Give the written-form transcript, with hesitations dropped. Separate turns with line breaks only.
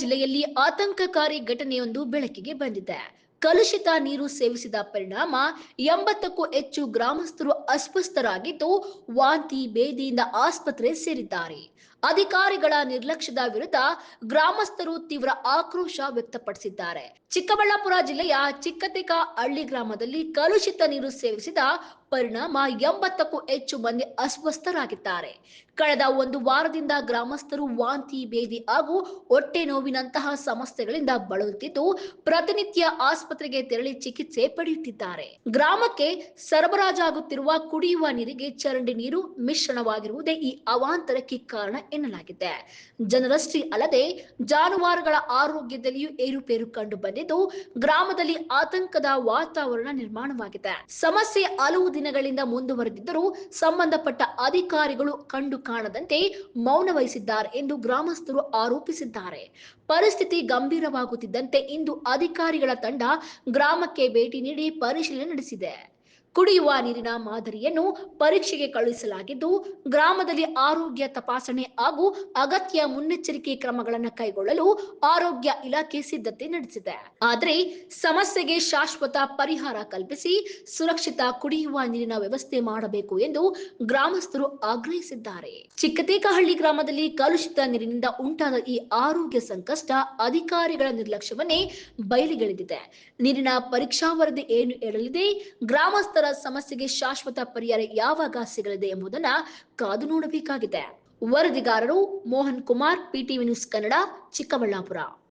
ಜಿಲ್ಲೆಯಲ್ಲಿ ಆತಂಕಕಾರಿ ಘಟನೆಯೊಂದು ಬೆಳಕಿಗೆ ಬಂದಿದೆ. ಕಲುಷಿತ ನೀರು ಸೇವಿಸಿದ ಪರಿಣಾಮ 80ಕ್ಕೂ ಹೆಚ್ಚು ಗ್ರಾಮಸ್ಥರು ಅಸ್ವಸ್ಥರಾಗಿದ್ದು, ವಾಂತಿ ಬೇದಿಯಿಂದ ಆಸ್ಪತ್ರೆ ಸೇರಿದ್ದಾರೆ. ಅಧಿಕಾರಿಗಳ ನಿರ್ಲಕ್ಷ್ಯದ ವಿರುದ್ಧ ಗ್ರಾಮಸ್ಥರು ತೀವ್ರ ಆಕ್ರೋಶ ವ್ಯಕ್ತಪಡಿಸಿದ್ದಾರೆ. ಚಿಕ್ಕಬಳ್ಳಾಪುರ ಜಿಲ್ಲೆಯ ಚಿಕ್ಕತೇಕಹಳ್ಳಿ ಗ್ರಾಮದಲ್ಲಿ ಕಲುಷಿತ ನೀರು ಸೇವಿಸಿದ ಪರಿಣಾಮ 80ಕ್ಕೂ ಹೆಚ್ಚು ಮಂದಿ ಅಸ್ವಸ್ಥರಾಗಿದ್ದಾರೆ. ಕಳೆದ ಒಂದು ವಾರದಿಂದ ಗ್ರಾಮಸ್ಥರು ವಾಂತಿ ಬೇದಿ ಹಾಗೂ ಹೊಟ್ಟೆ ನೋವಿನಂತಹ ಸಮಸ್ಯೆಗಳಿಂದ ಬಳಲುತ್ತಿದ್ದು, ಪ್ರತಿನಿತ್ಯ ಆಸ್ಪತ್ರೆಗೆ ತೆರಳಿ ಚಿಕಿತ್ಸೆ ಪಡೆಯುತ್ತಿದ್ದಾರೆ. ಗ್ರಾಮಕ್ಕೆ ಸರಬರಾಜಾಗುತ್ತಿರುವ ಕುಡಿಯುವ ನೀರಿಗೆ ಚರಂಡಿ ನೀರು ಮಿಶ್ರಣವಾಗಿರುವುದೇ ಈ ಅವಾಂತರಕ್ಕೆ ಕಾರಣ ಎನ್ನಲಾಗಿದೆ. ಜನರಷ್ಟೇ ಅಲ್ಲದೆ ಜಾನುವಾರುಗಳ ಆರೋಗ್ಯದಲ್ಲಿಯೂ ಏರುಪೇರು ಕಂಡು ಬಂದಿದ್ದು, ಗ್ರಾಮದಲ್ಲಿ ಆತಂಕದ ವಾತಾವರಣ ನಿರ್ಮಾಣವಾಗಿದೆ. ಸಮಸ್ಯೆ ಹಲವು ದಿನಗಳಿಂದ ಮುಂದುವರೆದಿದ್ದರೂ ಸಂಬಂಧಪಟ್ಟ ಅಧಿಕಾರಿಗಳು ಕಂಡು ಕಾಣದಂತೆ ಮೌನ ವಹಿಸಿದ್ದಾರೆ ಎಂದು ಗ್ರಾಮಸ್ಥರು ಆರೋಪಿಸಿದ್ದಾರೆ. ಪರಿಸ್ಥಿತಿ ಗಂಭೀರವಾಗುತ್ತಿದ್ದಂತೆ ಇಂದು ಅಧಿಕಾರಿಗಳ ತಂಡ ಗ್ರಾಮಕ್ಕೆ ಭೇಟಿ ನೀಡಿ ಪರಿಶೀಲನೆ ನಡೆಸಿದೆ. ಕುಡಿಯುವ ನೀರಿನ ಮಾದರಿಯನ್ನು ಪರೀಕ್ಷೆಗೆ ಕಳುಹಿಸಲಾಗಿದ್ದು, ಗ್ರಾಮದಲ್ಲಿ ಆರೋಗ್ಯ ತಪಾಸಣೆ ಹಾಗೂ ಅಗತ್ಯ ಮುನ್ನೆಚ್ಚರಿಕೆ ಕ್ರಮಗಳನ್ನು ಕೈಗೊಳ್ಳಲು ಆರೋಗ್ಯ ಇಲಾಖೆ ಸಿದ್ಧತೆ ನಡೆಸಿದೆ. ಆದರೆ ಸಮಸ್ಯೆಗೆ ಶಾಶ್ವತ ಪರಿಹಾರ ಕಲ್ಪಿಸಿ ಸುರಕ್ಷಿತ ಕುಡಿಯುವ ನೀರಿನ ವ್ಯವಸ್ಥೆ ಮಾಡಬೇಕು ಎಂದು ಗ್ರಾಮಸ್ಥರು ಆಗ್ರಹಿಸಿದ್ದಾರೆ. ಚಿಕ್ಕತೇಕಹಳ್ಳಿ ಗ್ರಾಮದಲ್ಲಿ ಕಲುಷಿತ ನೀರಿನಿಂದ ಉಂಟಾದ ಈ ಆರೋಗ್ಯ ಸಂಕಷ್ಟ ಅಧಿಕಾರಿಗಳ ನಿರ್ಲಕ್ಷ್ಯವನ್ನೇ ಬಯಲಿಗೆಳೆದಿದೆ. ನೀರಿನ ಪರೀಕ್ಷಾ ವರದಿ ಏನು ಹೇಳಲಿದೆ, ಗ್ರಾಮಸ್ಥರ ಸಮಸ್ಯೆಗೆ ಶಾಶ್ವತ ಪರಿಹಾರ ಯಾವಾಗ ಸಿಗಲಿದೆ ಎಂಬುದನ್ನು ಕಾದು ನೋಡಬೇಕಾಗಿದೆ. ವರದಿಗಾರರು ಮೋಹನ್ ಕುಮಾರ್, ಪಿಟಿವಿ ನ್ಯೂಸ್ ಕನ್ನಡ, ಚಿಕ್ಕಬಳ್ಳಾಪುರ.